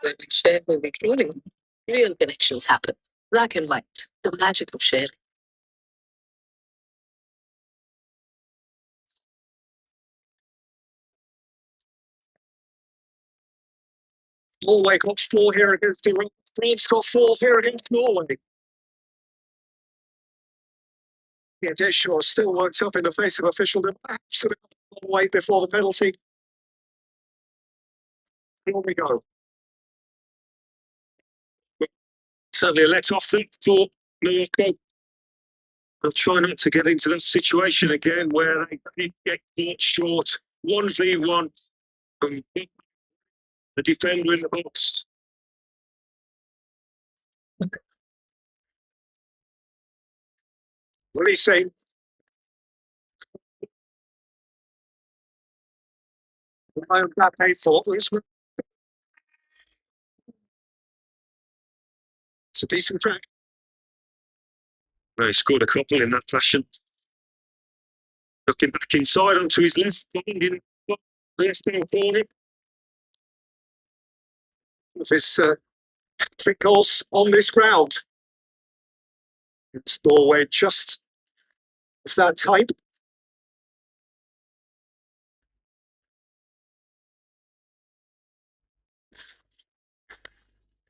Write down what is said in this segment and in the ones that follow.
When we share, when we truly, real connections happen. Black and white, the magic of sharing. Norway got 4 here against Iran. France got 4 here against Norway. Yeah, Deschamps still worked up in the face of official absolutely wait before the penalty. Here we go. Certainly a let off there for Morocco. They'll try not to get into that situation again where they get caught short. 1v1 from the defender in the box. What do you say? I'm glad they thought this one. It's a decent track. Well, he scored a couple in that fashion. Looking back inside onto his left, finding the left hand corner. Of his trick goals on this ground. It's Norway just of that type.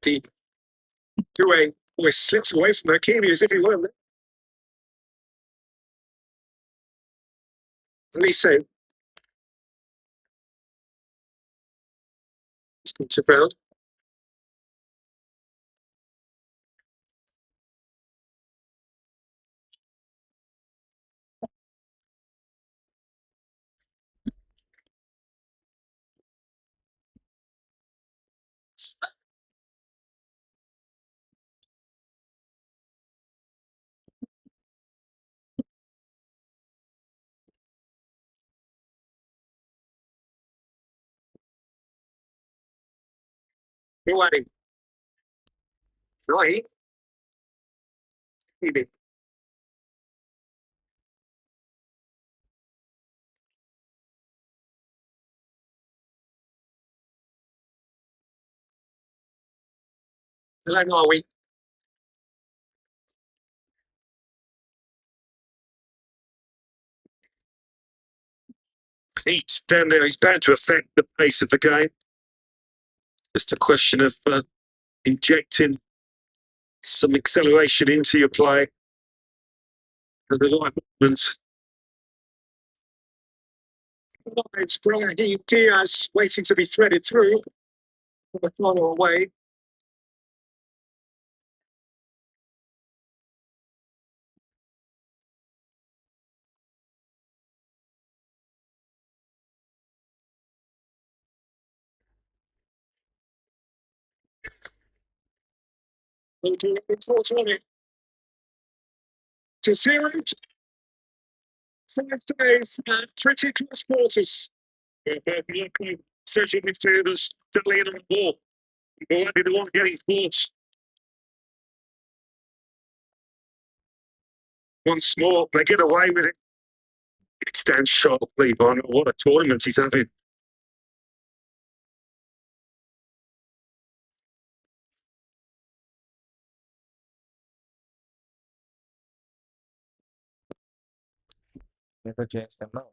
The QA always slips away from Hakimi as if he weren't there. Elise to ground. Who adding? Right. Maybe. How are we? He's down there. He's bound to affect the pace of the game. Just a question of injecting some acceleration into your play at the right moment. It's Brahim Diaz waiting to be threaded through. The corner away. To 0 to 5 days at pretty close quarters. Central midfielders steadily in on the ball. They might be the one getting caught. Once more, they get away with it. It stands sharply, but what a tournament he's having. Never change them now.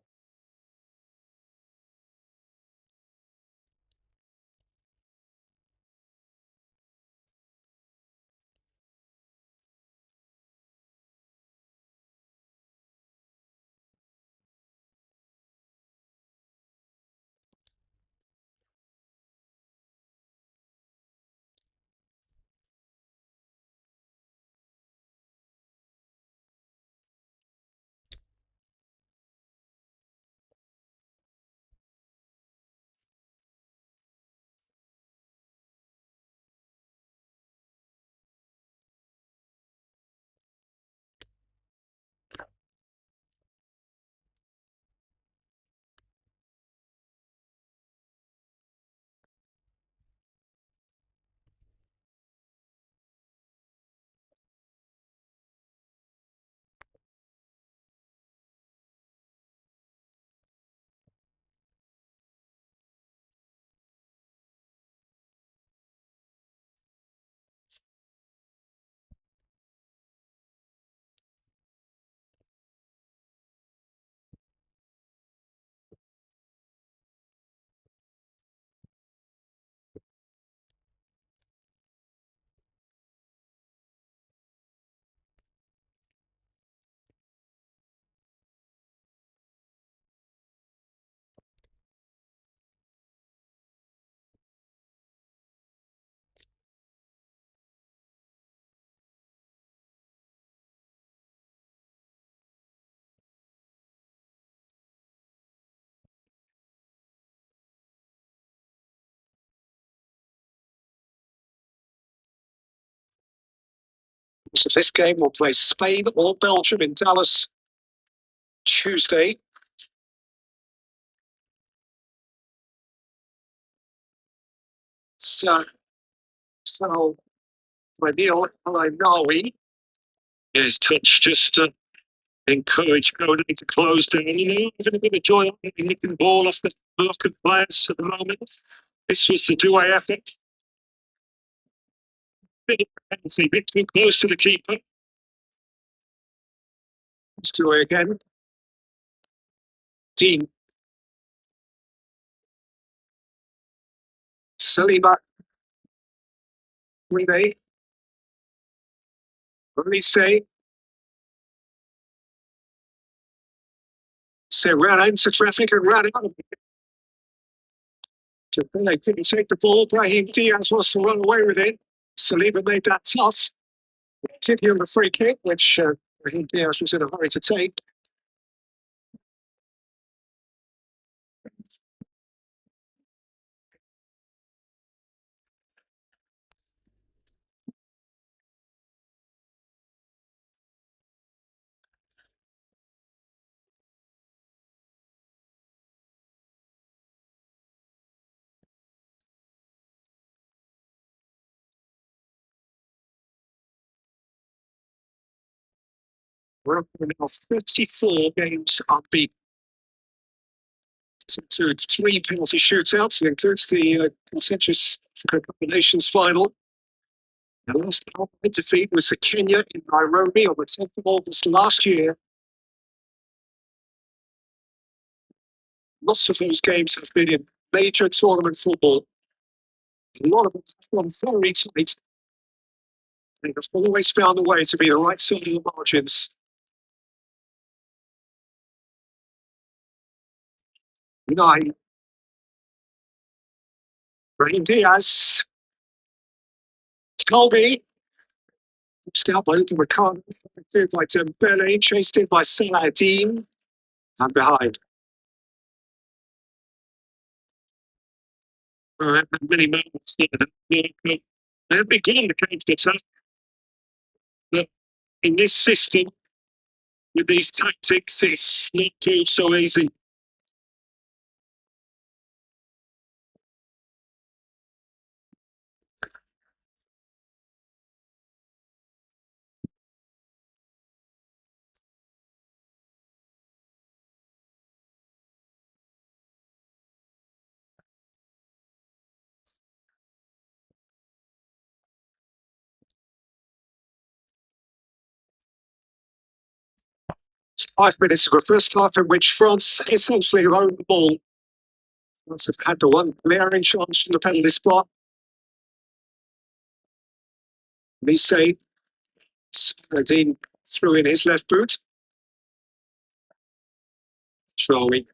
So this game will play Spain or Belgium in Dallas Tuesday. So Neil Nawi. His touch just encouraged Konami to close down. You know, having a bit of joy nicking the ball off the Moroccan players at the moment. This was the two-way effort. Bit of penalty, bit too close to the keeper. Let's do it again. Dean. Saliba. Rene. Olise. So ran into traffic and ran out of it. They couldn't take the ball. Brahim Diaz wants to run away with it. Saliba made that tough. Particularly on the free kick, which Brahim Diaz was in a hurry to take. We're up to now 34 games unbeaten. This includes 3 penalty shootouts. It includes the contentious Africa Cup of Nations final. The last defeat was the Kenya in Nairobi on the 10th of August last year. Lots of those games have been in major tournament football. A lot of them have gone very tight. They have always found a way to be the right side of the margins. Nine. Brahim Diaz. Colby. Pushed out by Uthman Ricardo. Cleared by Dembele. Chased in by Saladin. And behind. Many moments there that Morocco have begun the counter-attack. But in this system, with these tactics, it's not too so easy. It's 5 minutes of a first half in which France essentially have owned the ball. France have had the one glaring chance from the penalty spot. Olise. Saladin threw in his left boot. Shrawi.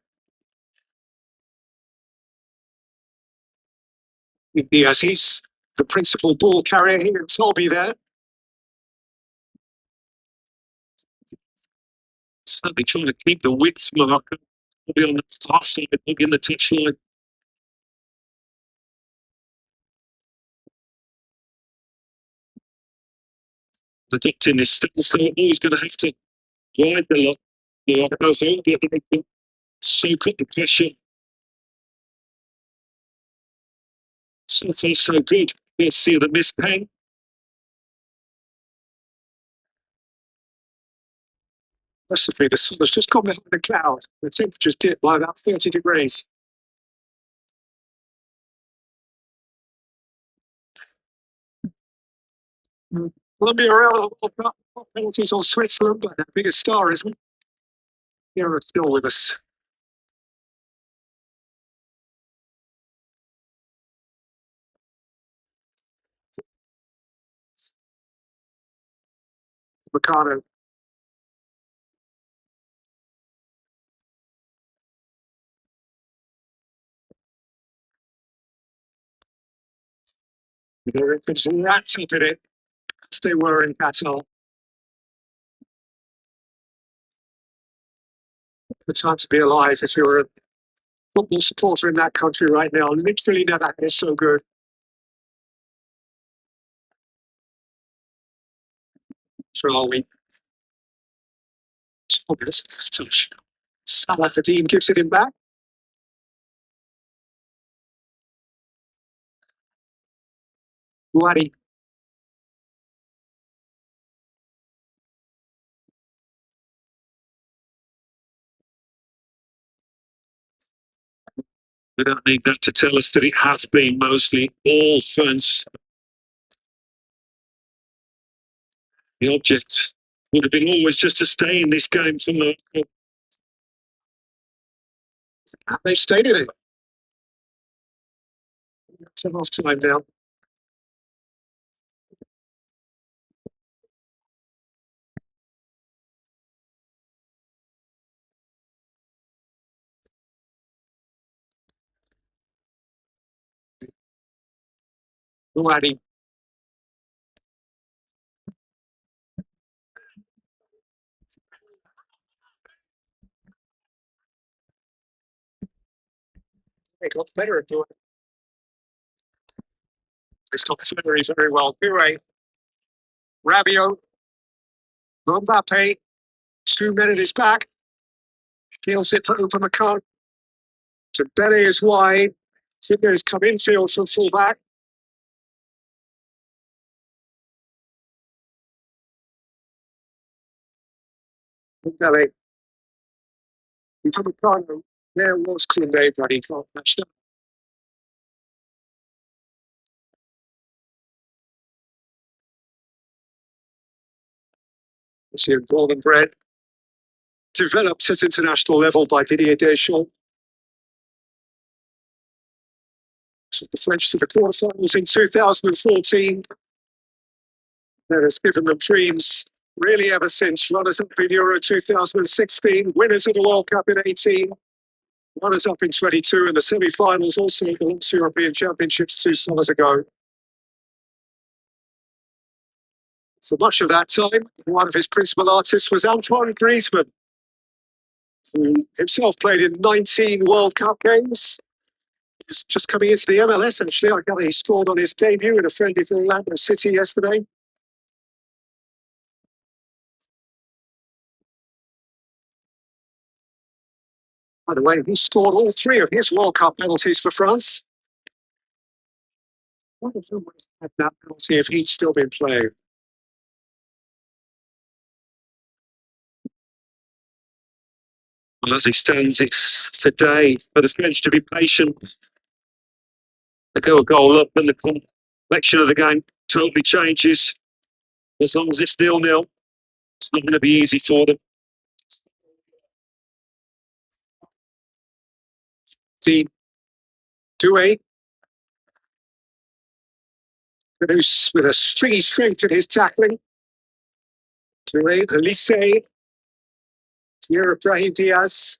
Diaz, he's the principal ball carrier here. Tolby there. Certainly trying to keep the width, Morocco. Maybe on the far side, maybe in the touchline. Adopting this stance, they're always going to have to ride the lot. Morocco hold it, they can soak up the pressure. So far, so good. Let's see the missed pen. Possibly the sun has just gone behind the cloud. The temperature's dipped by about 30 degrees. Colombia are out of the penalties on Switzerland, but their biggest star isn't. Here still with us. Ricardo. It's wrapped up in it, as they were in Qatar. The time to be alive if you're a football supporter in that country right now. Literally never had it so good. Traoré. Thomas, nice touch. Salah Hadim gives it him back. Wadi. We don't need that to tell us that it has been mostly all fans. The object would have been always just to stay in this game from the. They've stayed in it. It's half time now. Wadi. They got better at doing it. They stopped very, very well. Pure. Rabiot. Mbappe. 2 men at his back. Steals it for Upamecano. Dembele is wide. Sidney has come infield from full back. Dembele. Upamecano. There was Koundé, but he can't match that. It's born and bred. Developed at international level by Didier Deschamps. Took the French to the quarterfinals in 2014. That has given them dreams really ever since. Runners-up in Euro 2016, winners of the World Cup in 18, runners-up in 22, and the semi-finals also at the last European Championships 2 summers ago. For much of that time, one of his principal artists was Antoine Griezmann, who himself played in 19 World Cup games. He's just coming into the MLS, actually. I gather he scored on his debut in a friendly for Orlando City yesterday. By the way, he scored all 3 of his World Cup penalties for France. What if he would have had that penalty if he'd still been playing? Well, as it stands, it's today for the French to be patient. They go a goal up and the complexion of the game totally changes. As long as it's 0-0, it's not going to be easy for them. Team Doué. With a stringy strength in his tackling. Doué, Elise. Here, Brahim Diaz.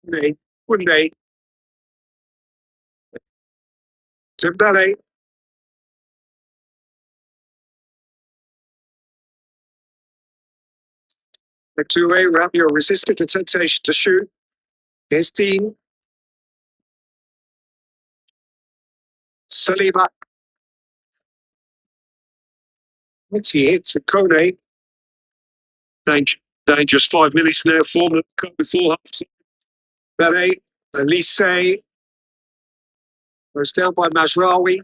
Koundé. Dembele. Doué, Rabiot resisted the temptation to shoot. Here's Dean. Saliba. He hits for Kone. Dangerous 5 minutes now for them before half. Bele. Elise. Goes down by Mazraoui.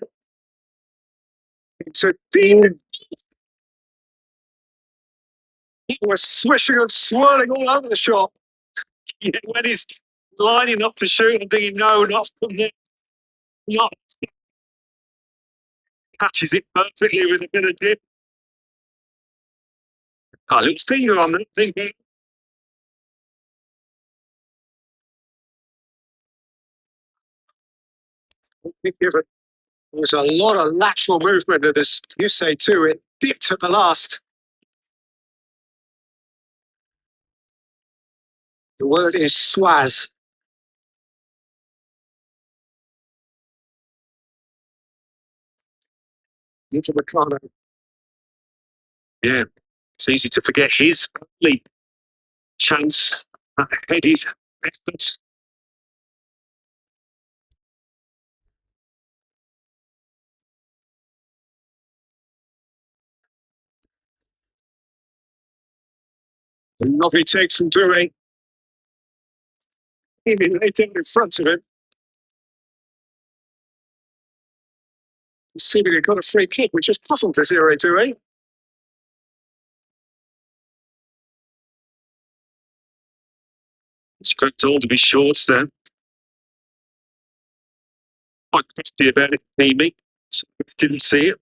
Into Dean. He was swishing and swirling all over the shop. Yeah, when he's lining up for shooting, I'm thinking, no, not from there. Not. Catches it perfectly with a bit of dip. A little finger on that thing. There's a lot of lateral movement, and as you say too, it dipped at the last. The word is swaz. Upamecano. Yeah, it's easy to forget his early chance, that headed effort. Lovely take from Dure. He laid down in front of him. Seemingly got a free kick, which has puzzled Desiree Dure. It's correct all to be short there. Quite crusty about it, Amy. So didn't see it.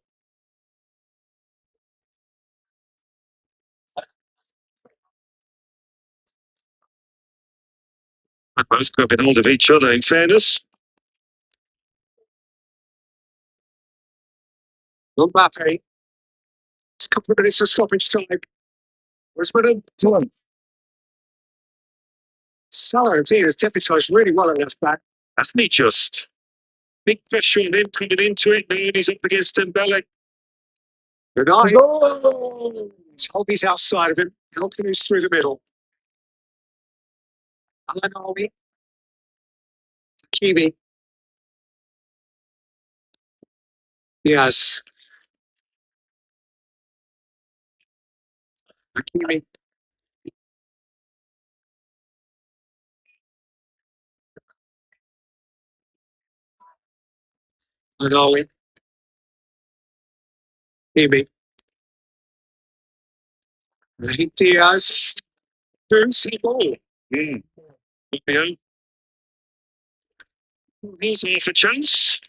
They both got a bit hold of each other, in fairness. Mbappe. It's a couple of minutes of stoppage time. Where's Madden? Salah has deputised really well at left back. Hasn't he just? Big pressure on him coming into it. Now he's up against Dembele. Good eye. Toby's outside of him. Elkins through the middle. Alanawi. Hakimi. Yes. Hakimi. Alanawi. Hakimi. Raheem Diaz. Boots the ball. Yeah. Here's half a chance.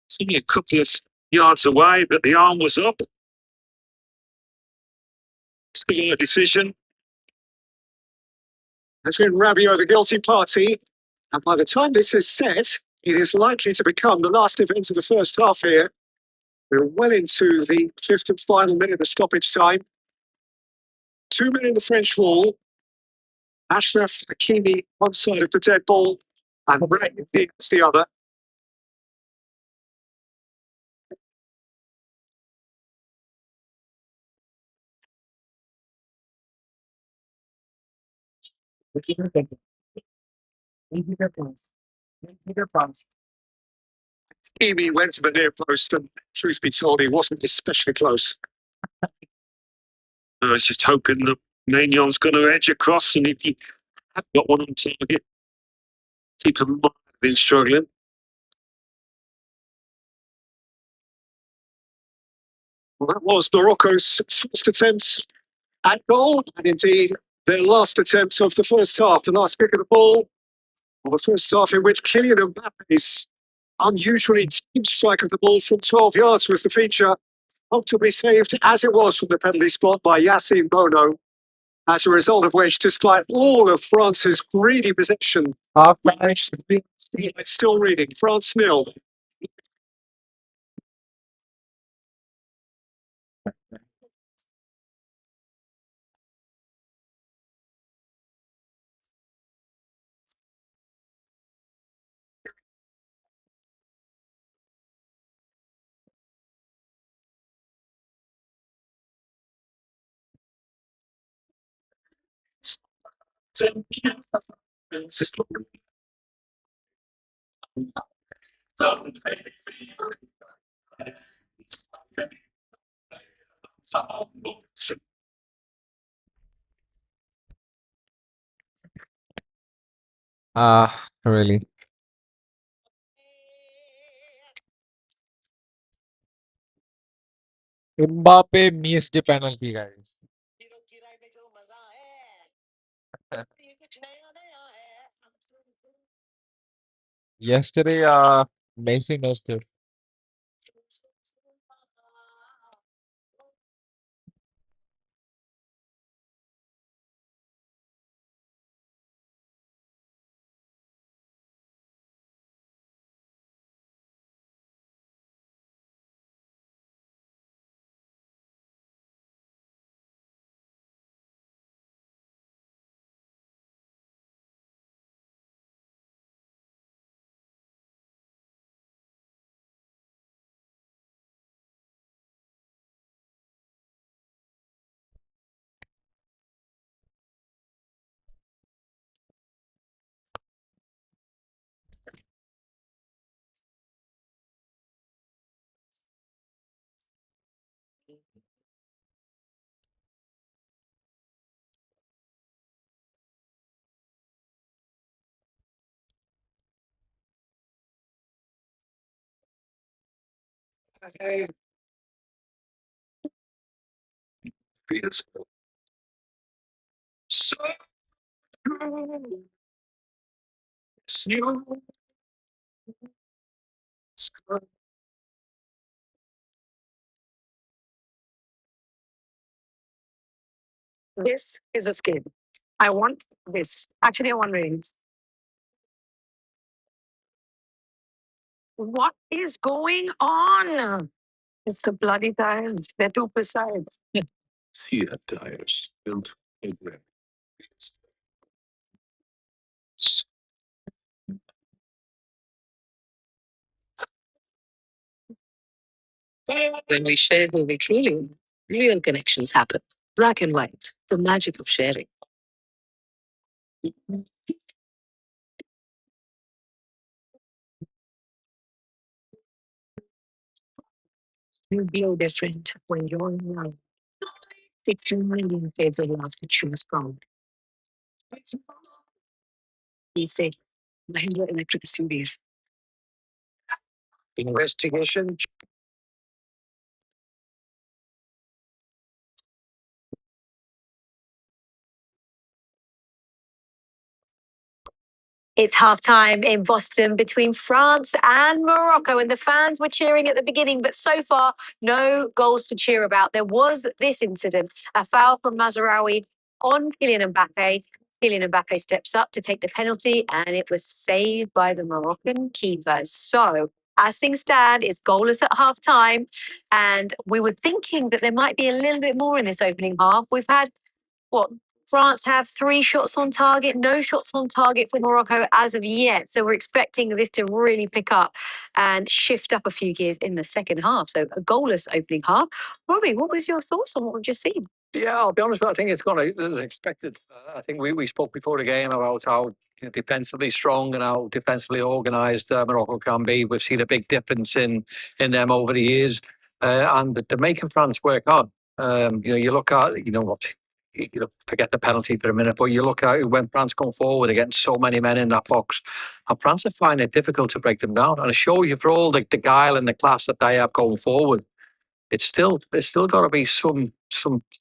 It's only a couple of yards away, but the arm was up. It's the right decision. That's been Rabiot, the guilty party. And by the time this is set, it is likely to become the last event of the first half here. We're well into the fifth and final minute of stoppage time. 2 men in the French wall. Ashraf Hakimi, one side of the dead ball, and Raheem Diaz the other. Hakimi went to the near post, and truth be told, he wasn't especially close. I was just hoping that Magnon's going to edge across, and if he had got one on target, keeper might have been struggling. Well, that was Morocco's first attempt at goal, and indeed their last attempt of the first half, the last kick of the ball. Well, the first half in which Kylian Mbappe's unusually deep strike of the ball from 12 yards was the feature, comfortably saved as it was from the penalty spot by Yassine Bono. As a result of which, despite all of France's greedy possession, it's still reading. France 0. Really. Mbappe missed the penalty, guys. Yesterday, Messi missed it. Okay. Feels so good. It's new. It's good. This is a skin. I want this. Actually, I want rings. What is going on? It's the bloody tires. They're too precise. Fiat tires built in red. When we share who we truly are, real connections happen. Black and white, the magic of sharing. You feel different when you're in love. 16 million shades of love to choose from. Easy. Mahindra Electric SUVs. Investigation. It's halftime in Boston between France and Morocco, and the fans were cheering at the beginning, but so far, no goals to cheer about. There was this incident, a foul from Mazraoui on Kylian Mbappe. Kylian Mbappe steps up to take the penalty, and it was saved by the Moroccan keeper. So, as things stand, it's goalless at halftime, and we were thinking that there might be a little bit more in this opening half. We've had what? France have 3 shots on target, no shots on target for Morocco as of yet. So we're expecting this to really pick up and shift up a few gears in the second half. So a goalless opening half. Robbie, what was your thoughts on what we've just seen? Yeah, I'll be honest with you, I think it's gone as expected. I think we spoke before the game about how defensively strong and how defensively organised Morocco can be. We've seen a big difference in them over the years, and they're making France work hard. You look at forget the penalty for a minute, but you look at when France come forward, they're getting so many men in that box, and France are finding it difficult to break them down. And it shows you for all the guile and the class that they have going forward. It's still got to be some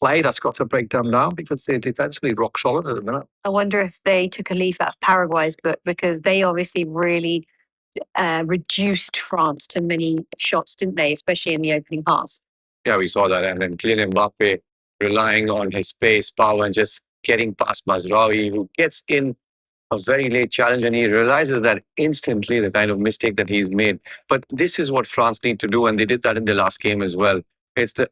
play that's got to break them down because they're defensively rock solid at the minute. I wonder if they took a leaf out of Paraguay's book because they obviously really reduced France to many shots, didn't they? Especially in the opening half. Yeah, we saw that. And then Kylian Mbappe relying on his pace, power, and just getting past Mazraoui, who gets in a very late challenge, and he realizes that instantly, the kind of mistake that he's made. But this is what France need to do, and they did that in the last game as well. It's the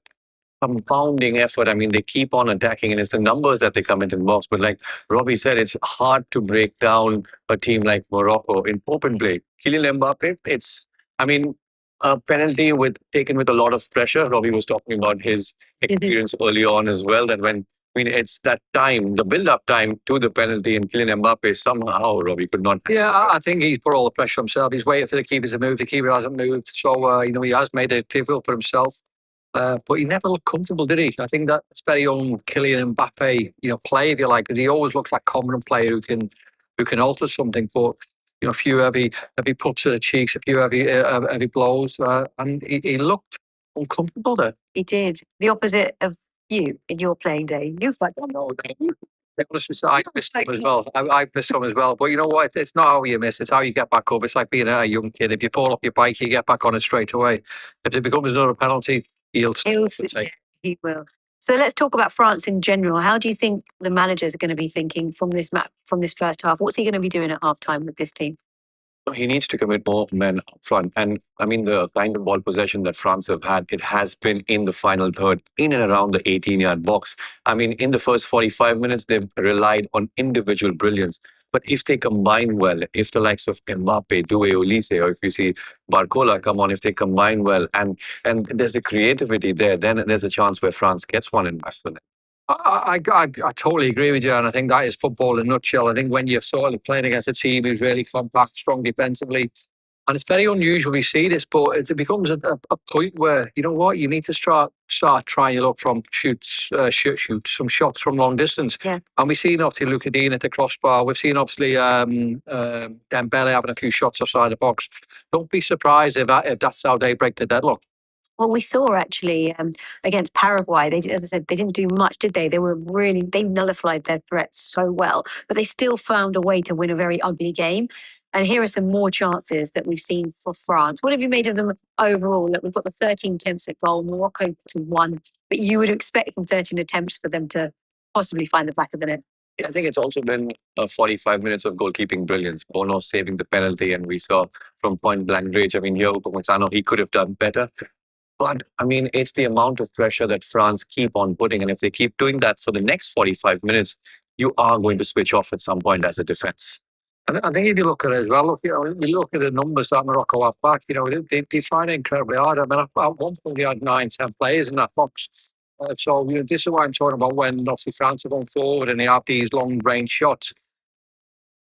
compounding effort. I mean, they keep on attacking, and it's the numbers that they come into the box. But like Robbie said, it's hard to break down a team like Morocco in open play. Kylian Mbappe, a penalty taken with a lot of pressure. Robbie was talking about his experience early on as well, that it's that time, the build-up time to the penalty, and Kylian Mbappe somehow, Robbie, could not. Yeah, I think he's put all the pressure on himself. He's waiting for the keeper to move. The keeper hasn't moved, so he has made it difficult for himself. But he never looked comfortable, did he? I think that's very own Kylian Mbappe, play, if you like, because he always looks like a confident player who can alter something. But a few heavy pucks to the cheeks, a few heavy blows, and he looked uncomfortable there. He did. The opposite of you in your playing day. You fight. I missed some as well. I missed some as well. But you know what? It's not how you miss. It's how you get back up. It's like being a young kid. If you fall off your bike, you get back on it straight away. If it becomes another penalty, he'll take. He will. So let's talk about France in general. How do you think the managers are going to be thinking from this first half? What's he going to be doing at halftime with this team? He needs to commit more men up front. And I mean, the kind of ball possession that France have had, it has been in the final third, in and around the 18-yard box. I mean, in the first 45 minutes, they've relied on individual brilliance. But if they combine well, if the likes of Mbappe, Doué, Olise, or if you see Barcola come on, if they combine well, and there's the creativity there, then there's a chance where France gets one in back for them. I totally agree with you, and I think that is football in a nutshell. I think when you're sort of playing against a team who's really compact, strong defensively, And it's very unusual we see this, but it becomes a point where, you know what, you need to start trying to look from shoots, some shots from long distance. Yeah. And we've seen obviously Luka Dean at the crossbar. We've seen obviously Dembele having a few shots outside the box. Don't be surprised if that's how they break the deadlock. Well, we saw actually against Paraguay, as I said, they didn't do much, did they? They nullified their threats so well, but they still found a way to win a very ugly game. And here are some more chances that we've seen for France. What have you made of them overall? Look, we've got the 13 attempts at goal, Morocco to 1, but you would expect from 13 attempts for them to possibly find the back of the net. Yeah, I think it's also been 45 minutes of goalkeeping brilliance. Bono saving the penalty, and we saw from point blank range. I mean, here, Upamecano, he could have done better. But, I mean, it's the amount of pressure that France keep on putting. And if they keep doing that for the next 45 minutes, you are going to switch off at some point as a defense. And I think if you look at it as well, we look at the numbers that Morocco have back, they find it incredibly hard. I mean, at one point they had 9, 10 players in that box. So, this is what I'm talking about when obviously France are going forward and they have these long range shots.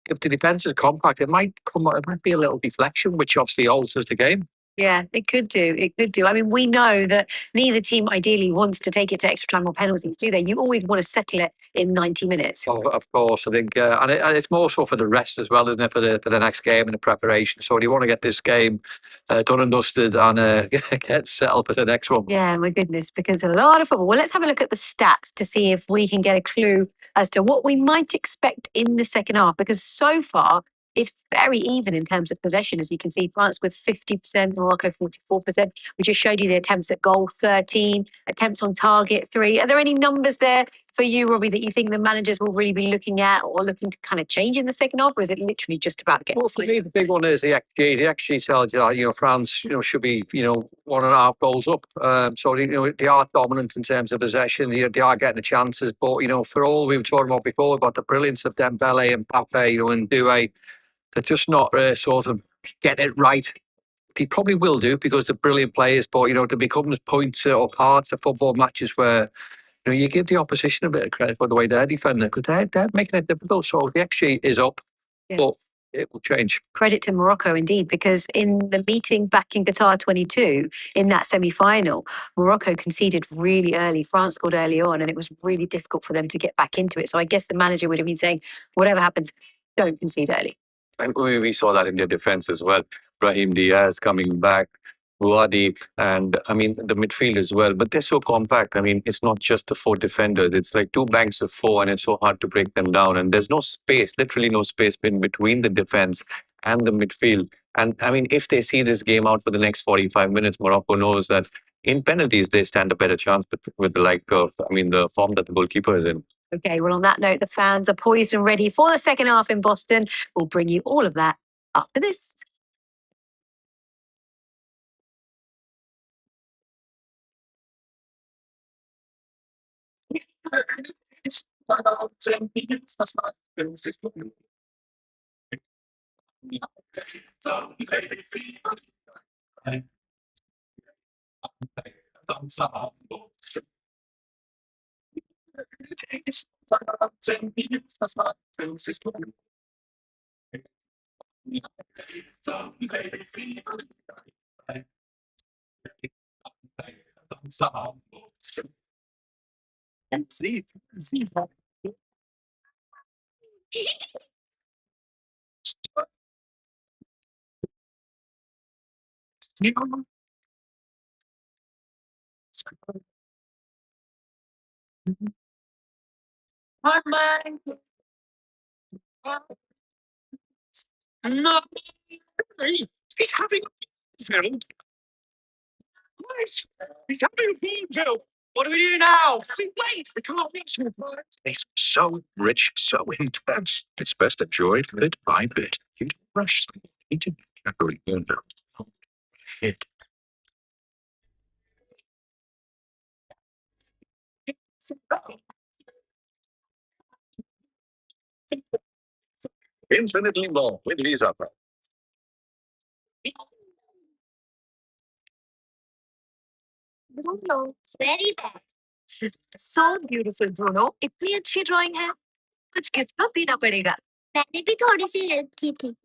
If the defence is compact, it might be a little deflection, which obviously alters the game. Yeah, it could do. It could do. I mean, we know that neither team ideally wants to take it to extra time or penalties, do they? You always want to settle it in 90 minutes. Of course, I think, and it's more so for the rest as well, isn't it? For the next game and the preparation. So you want to get this game done and dusted and get settled for the next one. Yeah, my goodness, because a lot of football. Well, let's have a look at the stats to see if we can get a clue as to what we might expect in the second half. Because so far, it's very even in terms of possession, as you can see. France with 50%, Morocco 44%. We just showed you the attempts at goal, 13, attempts on target, 3. Are there any numbers there for you, Robbie, that you think the managers will really be looking at or looking to kind of change in the second half, or is it literally just about getting? Well, for me, the big one is the XG. The XG tells you that France, should be 1.5 goals up. So they are dominant in terms of possession. They are getting the chances, but for all we were talking about before about the brilliance of Dembele and Mbappe, and Doué. They're just not sort of get it right. They probably will do because they're brilliant players, but there becomes points or parts of football matches where you give the opposition a bit of credit for the way they're defending because they're making it difficult. So the XG is up, but it will change. Credit to Morocco indeed, because in the meeting back in Qatar 22, in that semi-final, Morocco conceded really early. France scored early on, and it was really difficult for them to get back into it. So I guess the manager would have been saying, whatever happens, don't concede early. And we saw that in their defense as well. Brahim Diaz coming back, Buadi, and I mean the midfield as well. But they're so compact. I mean, it's not just the 4 defenders. It's like 2 banks of 4, and it's so hard to break them down. And there's no space, literally no space in between the defense and the midfield. And I mean, if they see this game out for the next 45 minutes, Morocco knows that in penalties they stand a better chance with the form that the goalkeeper is in. Okay, well, on that note, the fans are poised and ready for the second half in Boston. We'll bring you all of that after this. No, he's having a field. He's having a field. What do we do now? Wait, we can't reach him. It's so rich, so intense. It's best enjoyed bit by bit. You don't rush things. You need to carry on. Hit. Infinitely more with Visa. Bruno, very bad. So beautiful, Bruno. इतनी अच्छी drawing है कुछ gift तो देना पड़ेगा मैंने भी थोड़ी सी हेल्प की थी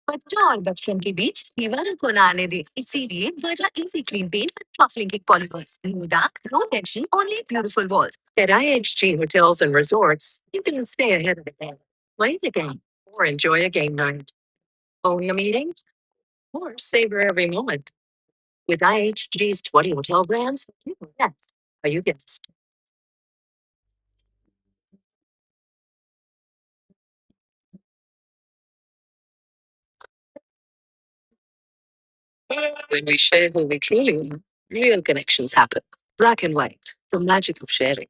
और बचपन के बीच फीवर को ना आने दे इसीलिए बजा easy clean paint with cross-linking polymers. No dark, no tension, only beautiful walls. At IHG Hotels and Resorts, you can stay ahead of the game, play the game, or enjoy a game night. Own a meeting, or savor every moment. With IHG's 20 hotel brands, you can guest. Are you guest? When we share who we truly are, real connections happen. Black and white, the magic of sharing.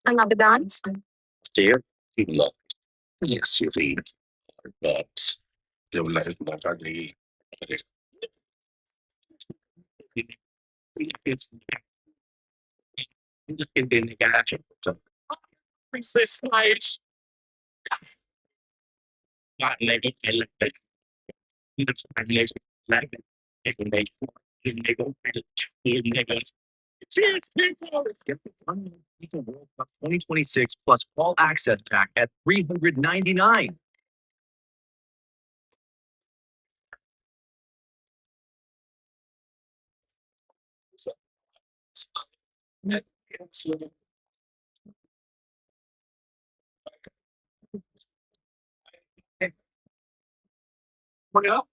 Another dance? Steve? Look, yes, you read, but your life is not ugly. It's in the garage. Princess Smiles. Not like it. It's like it can make it niggle. It niggle. Yes, niggle. Get the FIFA World Cup 2026 plus all access pack at $399. What else?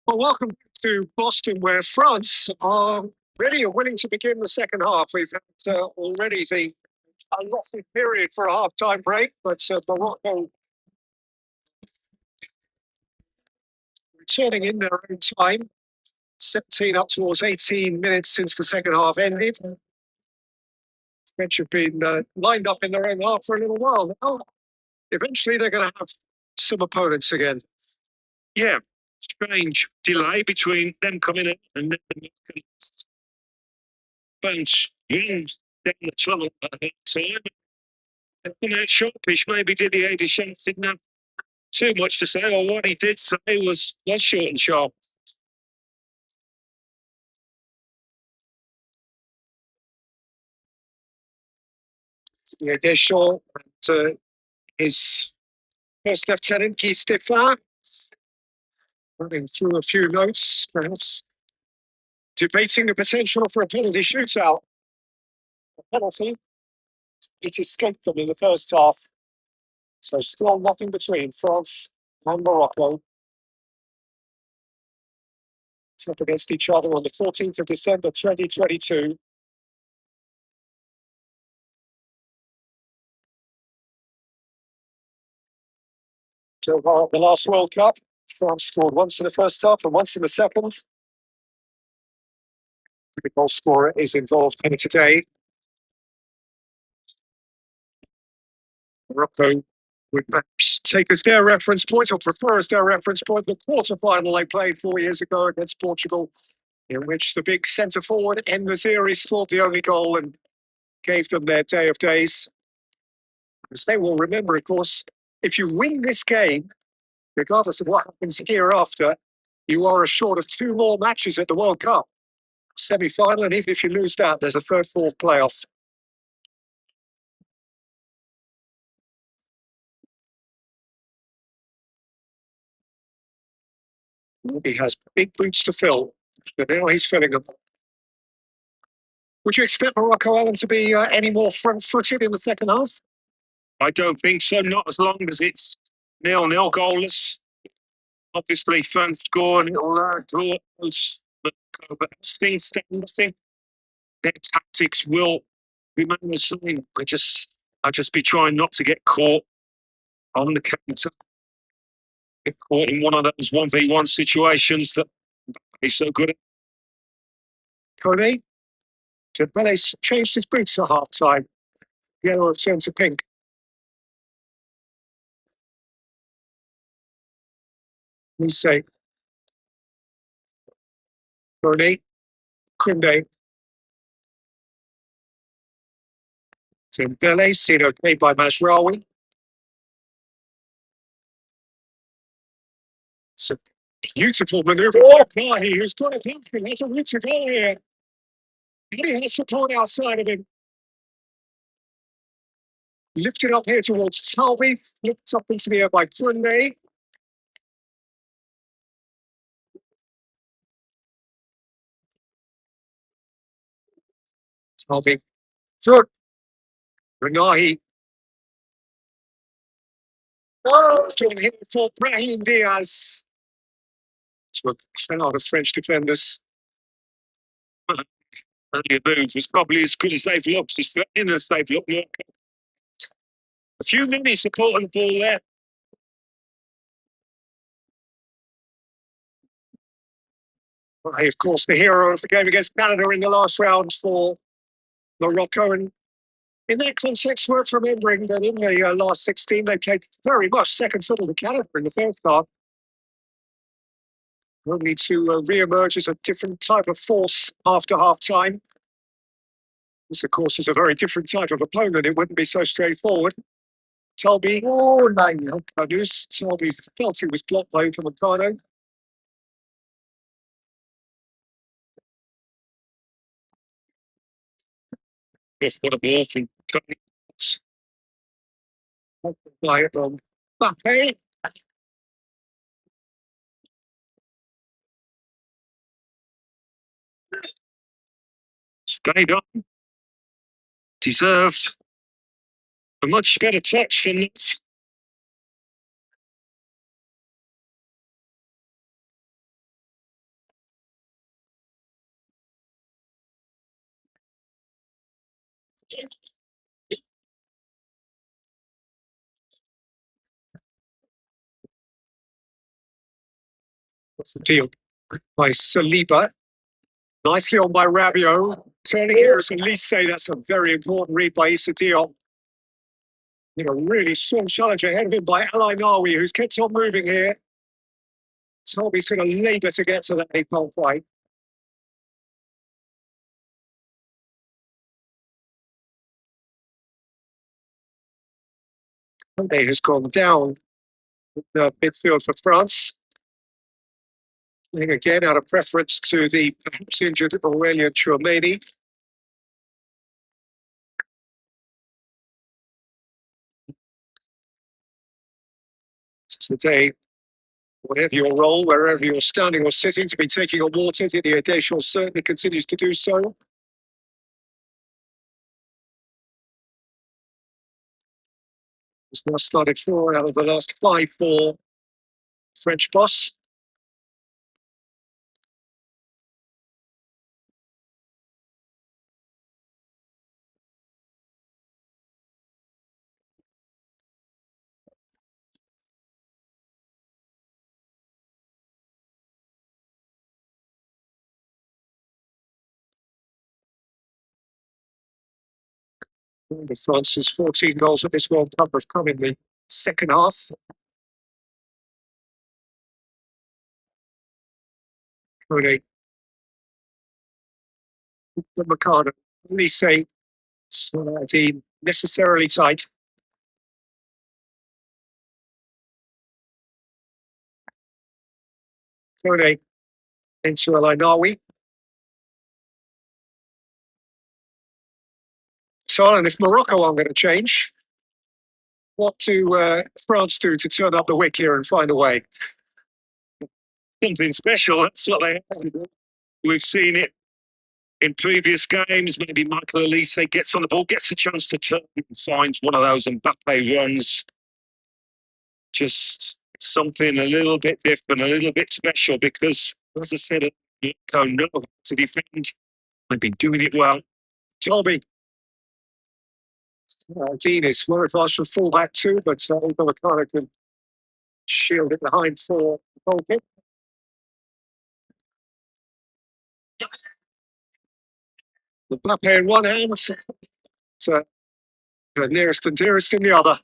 Well, welcome to Boston, where France are really willing to begin the second half. We've had already the allotted period for a half-time break, but Morocco returning in their own time. 17 up towards 18 minutes since the second half ended. French have been lined up in their own half for a little while now. Eventually, they're going to have some opponents again. Yeah, strange delay between them coming in and then bounce down the tunnel at that time. And out sharpish, maybe Didier Deschamps didn't have too much to say, or what he did say was short and sharp. Yeah, Deschamps and his first lieutenant, Guy Stéphane, running through a few notes, perhaps debating the potential for a penalty shootout. A penalty, it escaped them in the first half. So still nothing between France and Morocco. Up against each other on the 14th of December 2022. So the last World Cup, France scored once in the first half and once in the second. The goal scorer is involved here today. Morocco would perhaps take as their reference point, or prefer as their reference point, the quarter-final they played 4 years ago against Portugal, in which the big centre-forward, En-Nesyri, scored the only goal and gave them their day of days. As they will remember, of course, if you win this game, regardless of what happens hereafter, you are assured of 2 more matches at the World Cup semi-final, and even if you lose that, there's a third, fourth playoff. He has big boots to fill, but now he's filling them. Would you expect Morocco, Alan, to be any more front-footed in the second half? I don't think so, not as long as it's 0-0 goalless. Obviously, France score and it'll draw those, but things stand nothing. Their tactics will remain the same. I just be trying not to get caught on the counter, get caught in one of those 1v1 situations that he's so good at. Konami, Dembele's changed his boots at half-time. Yellow have turned to pink. We say, Konami, Kunde, Dembele, seen okay by Mazraoui. It's a beautiful manoeuvre. Oh, Mahi, who's got a penalty. That's a route to go here. And he has support outside of him. Lifted up here towards Talvi, flipped up into the air by Kunde. Talvi, third. Renahi. Oh, here for Brahim Diaz. It's a crowd of French defenders. Only moves is probably as good as they've looked, as threatening as they've looked. A few minutes supporting the ball there. Of course, the hero of the game against Canada in the last round for Morocco. And in that context, worth remembering that in the last 16, they played very much second fiddle to Canada in the first half. Only to re-emerge as a different type of force after half-time. This, of course, is a very different type of opponent. It wouldn't be so straightforward. Talbi, Talbi felt it was blocked by Upamecano. Just what a ball from By Mbappe. Stayed on. Deserved a much better touch than that. What's the deal? By Saliba. Nicely on by Rabiot. Turning here as Elise say that's a very important read by Issa Diop. You know, really strong challenge ahead of him by Ali Nawi, who's kept on moving here. Toby's going to labour to get to that. He can't quite. Sunday has gone down the midfield for France. Playing again out of preference to the perhaps injured Aurelien Tchouameni. Today, whatever your role, wherever you're standing or sitting, to be taking on water, Didier Deschamps certainly continues to do so. He's now started 4 out of the last 5 for French boss. France's 14 goals at this World Cup have come in the second half. Really, the Mercado, Elise, necessarily tight. Kone into Alainawi. So, and if Morocco aren't going to change, what do France do to turn up the wick here and find a way? Something special. That's what they have to do. We've seen it in previous games. Maybe Michael Elise gets on the ball, gets a chance to turn and finds one of those Mbappe runs. Just something a little bit different, a little bit special because, as I said, Morocco know how to defend. They've been doing it well. Toby. Dean is well advanced from fullback too, but Mercado can shield it behind for the goal kick. Mbappe in one hand, the nearest and dearest in the other.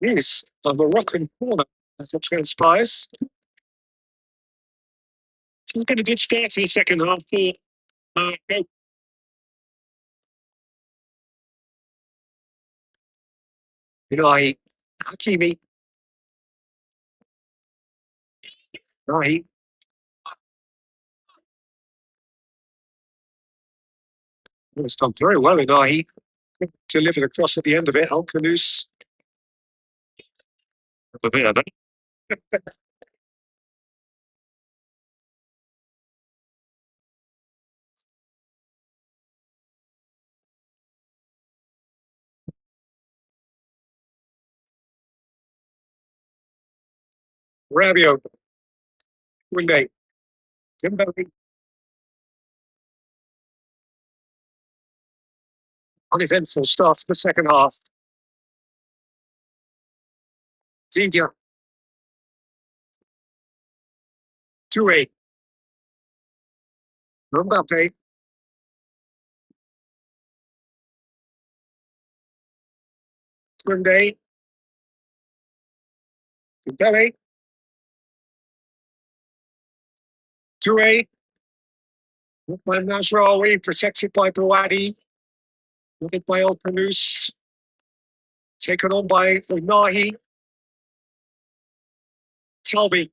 Yes, a Moroccan corner as it transpires. It's been a good start to the second half for Morocco. Unai, Hakimi. Unai. It's done very well, Unai. Delivered across at the end of it. Alcanus. A bit of that. Rabiot. Wingate. Dembele. Uneventful start to the second half. Zidia. Toure. Mbappe. Twinde. Dembele. Toure. By Mazraoui, protected by Bouadi. Looking by Alcanus. Taken on by Unahi. Talbi.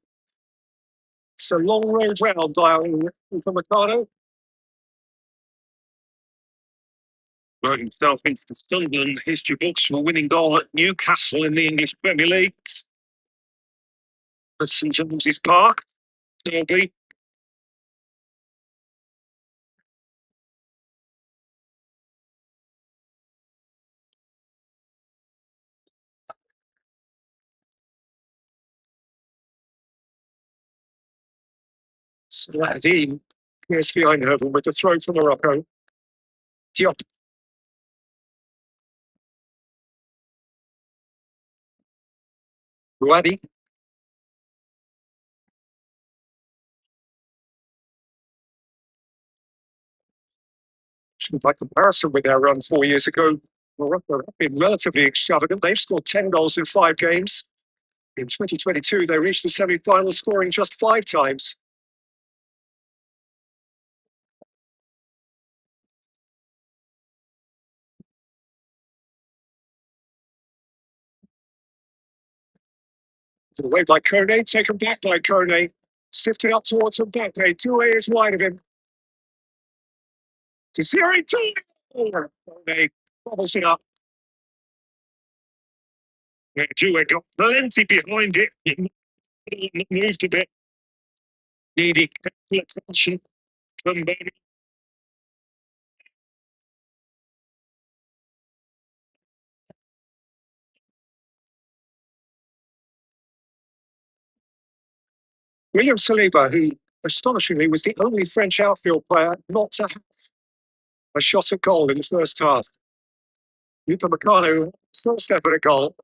It's a long road round, dialing for Mercado. Wrote himself into the Sunderland history books for winning goal at Newcastle in the English Premier League at St James's Park. Derby. Saladin, PSV Eindhoven with the throw for Morocco. Diop. Rouadi. By comparison with their run 4 years ago, Morocco have been relatively extravagant. They've scored 10 goals in 5 games. In 2022, they reached the semi-final, scoring just 5 times. Away by Kone, taken back by Kone. Sifted up towards Mbappe. Doué is wide of him. Desiree Doué. Kone bobbles it up. Doué got plenty behind it. It moved a bit. Needed attention from Benny. William Saliba, who astonishingly was the only French outfield player not to have a shot at goal in the first half. Yuka Makano, first ever at goal.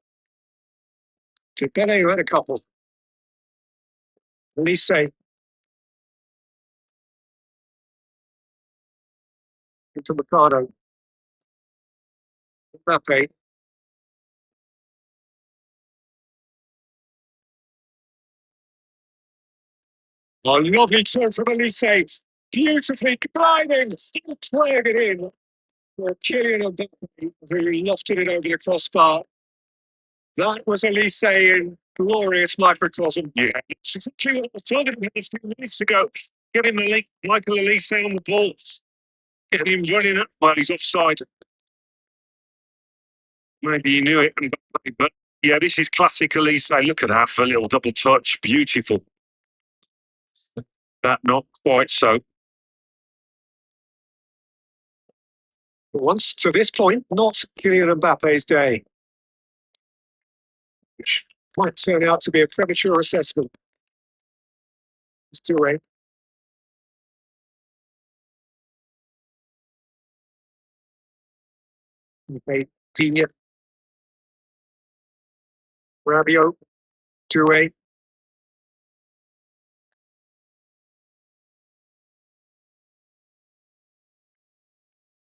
Dembele, who had a couple. Elise. Into Makano. Mbappe. A lovely turn from Elise. Beautifully gliding. Playing it in. For Kylian Mbappe, who lofted it over the crossbar. That was Elise in glorious microcosm. Yeah, that's exactly what I was talking about a few minutes ago. Getting the link, Michael Elise on the ball. Getting him running up while he's offside. Maybe he knew it, but yeah, this is classic Elise. Look at that for a little double touch. Beautiful. That not quite so. Once to this point, not Kylian Mbappe's day, which might turn out to be a premature assessment. It's too late. Okay, Digne. Rabiot. Doué.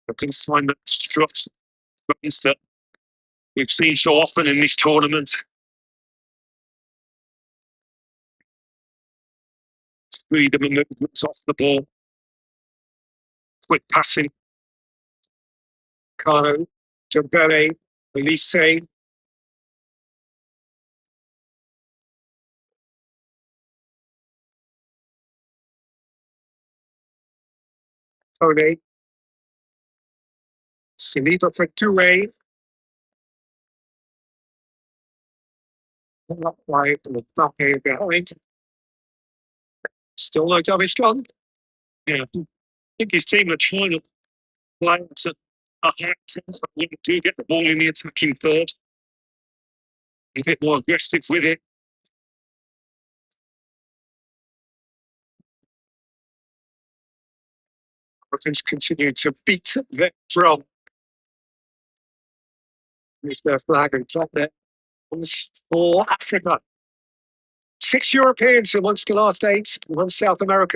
I can find that struts that we've seen so often in this tournament. Freedom of movement off the ball. Quick passing. Kano. Dembele. Elise. Kone. Saliba for Doué. Not quite. Mbappe behind. Still no damage done. Yeah, I think his team are trying to play to a high tempo when they do get the ball in the attacking third. A bit more aggressive with it. Americans continue to beat their drum. Use their flag and clap their hands for Africa. 6 Europeans amongst the last 8, 1 South American.